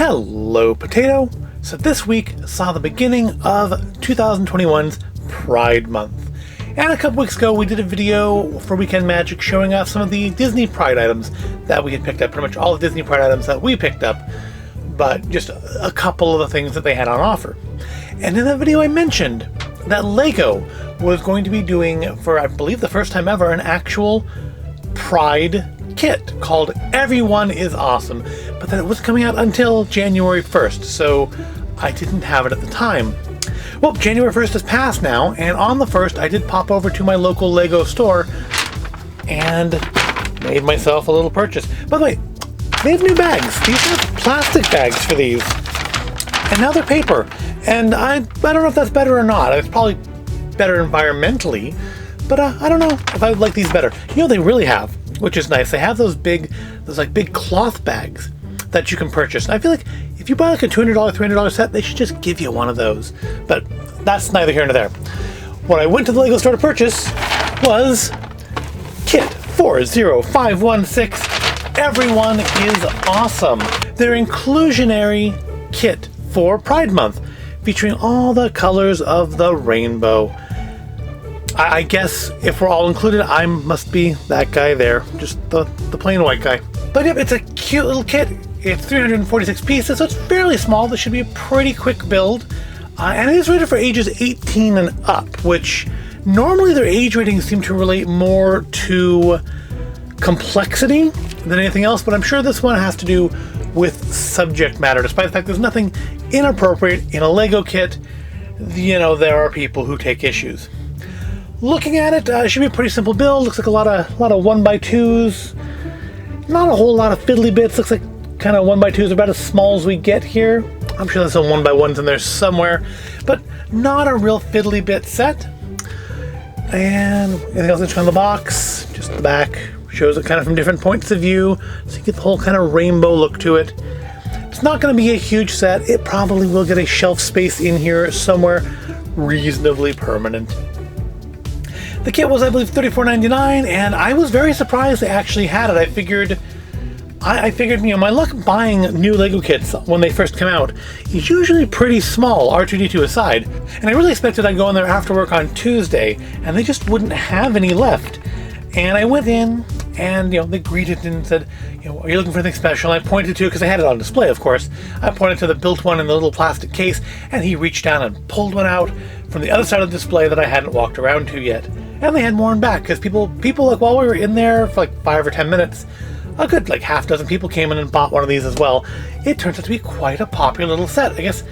Hello, Potato! So this week saw the beginning of 2021's Pride Month. And a couple weeks ago we did a video for Weekend Magic showing off some of the Disney Pride items that we had picked up. Pretty much all the Disney Pride items that we picked up, but just a couple of the things that they had on offer. And in that video I mentioned that LEGO was going to be doing, for I believe the first time ever, an actual Pride kit called Everyone is Awesome, but that it was coming out until January 1st, so I didn't have it at the time. Well, January 1st has passed now, and on the 1st I did pop over to my local LEGO store and made myself a little purchase. By the way, they have new bags. These are plastic bags for these, and now they're paper, and I don't know if that's better or not. It's probably better environmentally, but I don't know if I would like these better. You know, they really have, which is nice. They have those big cloth bags that you can purchase. And I feel like if you buy like a $200, $300 set, they should just give you one of those. But that's neither here nor there. What I went to the LEGO store to purchase was Kit 40516. Everyone is Awesome. Their inclusionary kit for Pride Month, featuring all the colors of the rainbow. I guess if we're all included, I must be that guy there, just the plain white guy. But yep, it's a cute little kit. It's 346 pieces, so it's fairly small. This should be a pretty quick build. And it is rated for ages 18 and up, which normally their age ratings seem to relate more to complexity than anything else, but I'm sure this one has to do with subject matter, despite the fact there's nothing inappropriate in a LEGO kit. You know, there are people who take issues. Looking at it, it should be a pretty simple build. Looks like a lot of 1x2s. Not a whole lot of fiddly bits. Looks like kind of 1x2s, about as small as we get here. I'm sure there's some 1x1s in there somewhere, but not a real fiddly bit set. And anything else that's on the box? Just the back. Shows it kind of from different points of view, so you get the whole kind of rainbow look to it. It's not going to be a huge set. It probably will get a shelf space in here somewhere reasonably permanent. The kit was, I believe, $34.99, and I was very surprised they actually had it. I figured, you know, my luck buying new LEGO kits when they first come out is usually pretty small, R2-D2 aside, and I really expected I'd go in there after work on Tuesday, and they just wouldn't have any left. And I went in, and, you know, they greeted and said, you know, are you looking for anything special? And I pointed to, because I had it on display, of course, I pointed to the built one in the little plastic case, and he reached down and pulled one out from the other side of the display that I hadn't walked around to yet. And they had more in back, because people, like, while we were in there for like 5 or 10 minutes, a good, like, half dozen people came in and bought one of these as well. It turns out to be quite a popular little set. I guess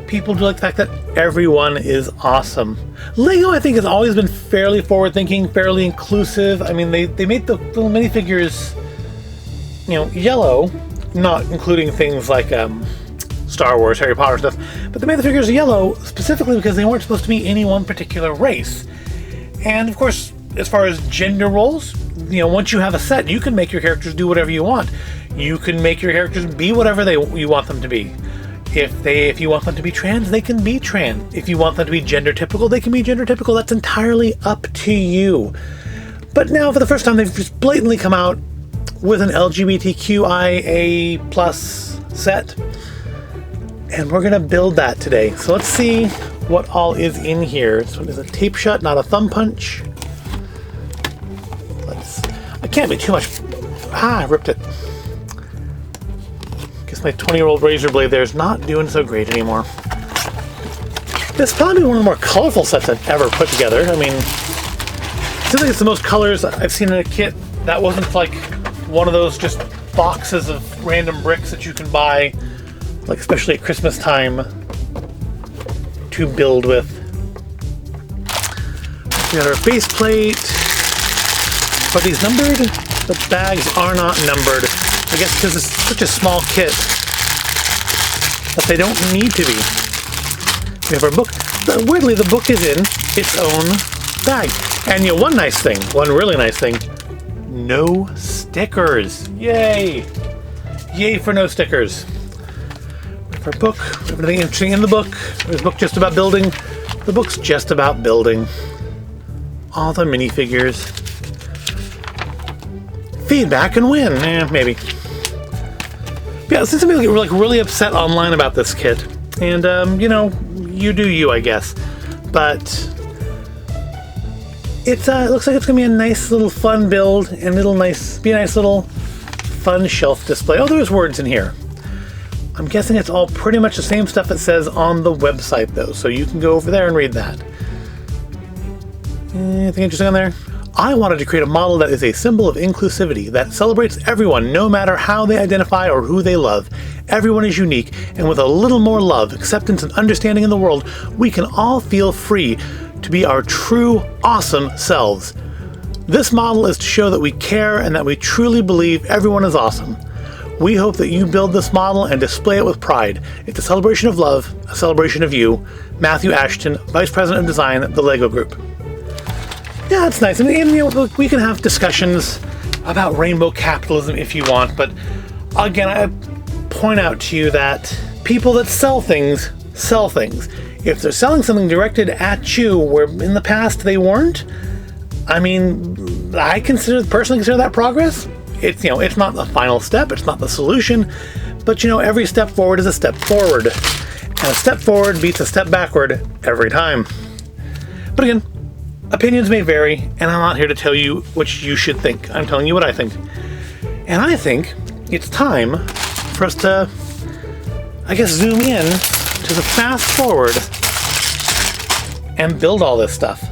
people do like the fact that everyone is awesome. LEGO, I think, has always been fairly forward-thinking, fairly inclusive. I mean, they made the little minifigures, you know, yellow, not including things like Star Wars, Harry Potter stuff, but they made the figures yellow specifically because they weren't supposed to be any one particular race. And of course, as far as gender roles, you know, once you have a set, you can make your characters do whatever you want. You can make your characters be whatever you want them to be. If you want them to be trans, they can be trans. If you want them to be gender typical, they can be gender typical. That's entirely up to you. But now, for the first time, they've just blatantly come out with an LGBTQIA+ set, and we're gonna build that today. So let's see what all is in here. This one is a tape shut, not a thumb punch. I can't be too much. I ripped it. Guess my 20-year-old razor blade there is not doing so great anymore. This is probably one of the more colorful sets I've ever put together. I mean, I think it's the most colors I've seen in a kit that wasn't like one of those just boxes of random bricks that you can buy, like especially at Christmas time, to build with. We got our base plate. Are these numbered? The bags are not numbered. I guess because it's such a small kit that they don't need to be. We have our book. Weirdly, the book is in its own bag. And you know, one really nice thing, no stickers. Yay! Yay for no stickers. We have our book. We have anything interesting in the book. Is the book just about building? The book's just about building. All the minifigures. Feedback and win. Maybe. But Yeah, since some people get really upset online about this kit, and you know, you do you, I guess. But it looks like it's gonna be a nice little fun build, and it'll be a nice little fun shelf display. Oh, there's words in here. I'm guessing it's all pretty much the same stuff it says on the website, though, so you can go over there and read that. Anything interesting on there? I wanted to create a model that is a symbol of inclusivity, that celebrates everyone, no matter how they identify or who they love. Everyone is unique, and with a little more love, acceptance, and understanding in the world, we can all feel free to be our true, awesome selves. This model is to show that we care and that we truly believe everyone is awesome. We hope that you build this model and display it with pride. It's a celebration of love, a celebration of you. Matthew Ashton, Vice President of Design at the LEGO Group. Yeah, that's nice. And you know, we can have discussions about rainbow capitalism if you want, but again, I point out to you that people that sell things sell things. If they're selling something directed at you where in the past they weren't, I mean, I personally consider that progress. It's, you know, it's not the final step, it's not the solution, but you know, every step forward is a step forward. And a step forward beats a step backward every time. But again, opinions may vary, and I'm not here to tell you what you should think. I'm telling you what I think. And I think it's time for us to, I guess, zoom in to the fast forward and build all this stuff.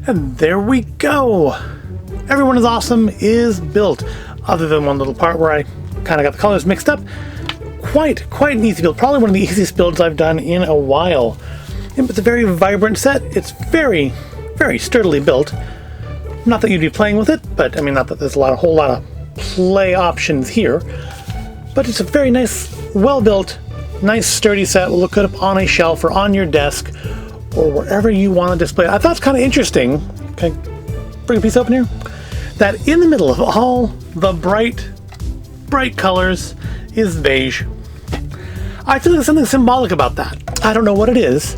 And there we go. Everyone is Awesome is built, other than one little part where I kind of got the colors mixed up. Quite an easy build. Probably one of the easiest builds I've done in a while. It's a very vibrant set. It's very sturdily built. Not that you'd be playing with it, but I mean, not that there's a whole lot of play options here. But it's a very nice, well-built, nice sturdy set. Will look good up on a shelf or on your desk or wherever you want to display it. I thought it's kind of interesting. Can I bring a piece open here? That in the middle of all the bright colors is beige. I feel like there's something symbolic about that. I don't know what it is,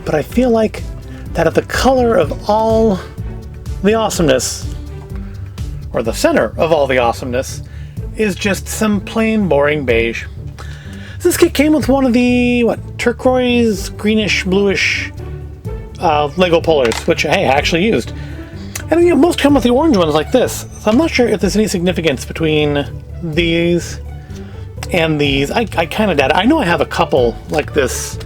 but I feel like that at the color of all the awesomeness, or the center of all the awesomeness, is just some plain boring beige. This kit came with one of the, turquoise, greenish, bluish Lego Polars, which I actually used. And most come with the orange ones like this, so I'm not sure if there's any significance between these and these. I kind of doubt it. I know I have a couple like this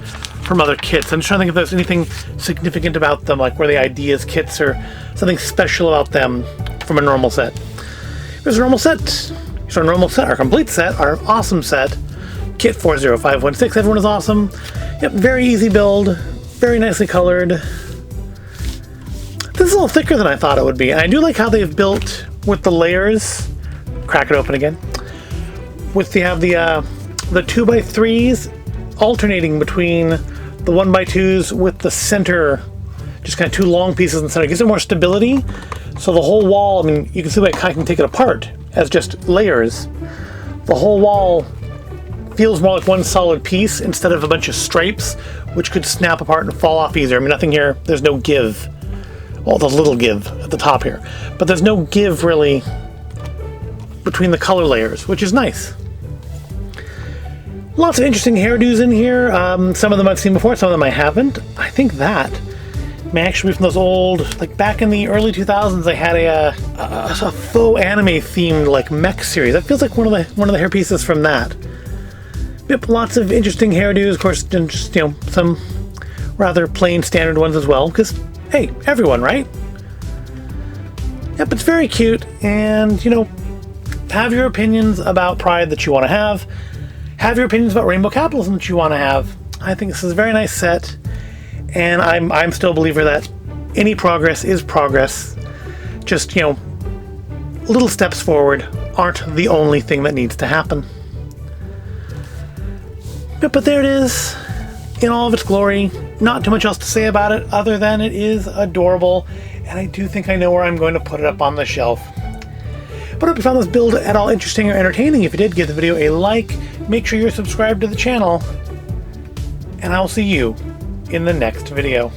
from other kits. I'm just trying to think if there's anything significant about them, like were they ideas kits or something special about them from a normal set. Here's a normal set. Here's our normal set, our complete set, our awesome set. Kit 40516, everyone is awesome. Yep, very easy build, very nicely colored. This is a little thicker than I thought it would be, and I do like how they've built with the layers. Crack it open again. With the 2x3s alternating between the 1x2s with the center, just kind of two long pieces in the center. It gives it more stability. So the whole wall, I mean, you can see why I can take it apart as just layers. The whole wall feels more like one solid piece instead of a bunch of stripes, which could snap apart and fall off easier. I mean, nothing here, there's no give. Well, there's a little give at the top here, but there's no give really between the color layers, which is nice. Lots of interesting hairdos in here. Some of them I've seen before, some of them I haven't. I think that may actually be from those old, like back in the early 2000s, they had a faux anime themed like mech series. That feels like one of the hair pieces from that. Yep, lots of interesting hairdos, of course, and just some rather plain standard ones as well. Because hey, everyone, right? Yep, it's very cute, and have your opinions about Pride that you want to have. Have your opinions about rainbow capitalism that you want to have. I think this is a very nice set, and I'm still a believer that any progress is progress. Just little steps forward aren't the only thing that needs to happen. But there it is, in all of its glory. Not too much else to say about it other than it is adorable, and I do think I know where I'm going to put it up on the shelf. But I hope you found this build at all interesting or entertaining. If you did, give the video a like, make sure you're subscribed to the channel, and I will see you in the next video.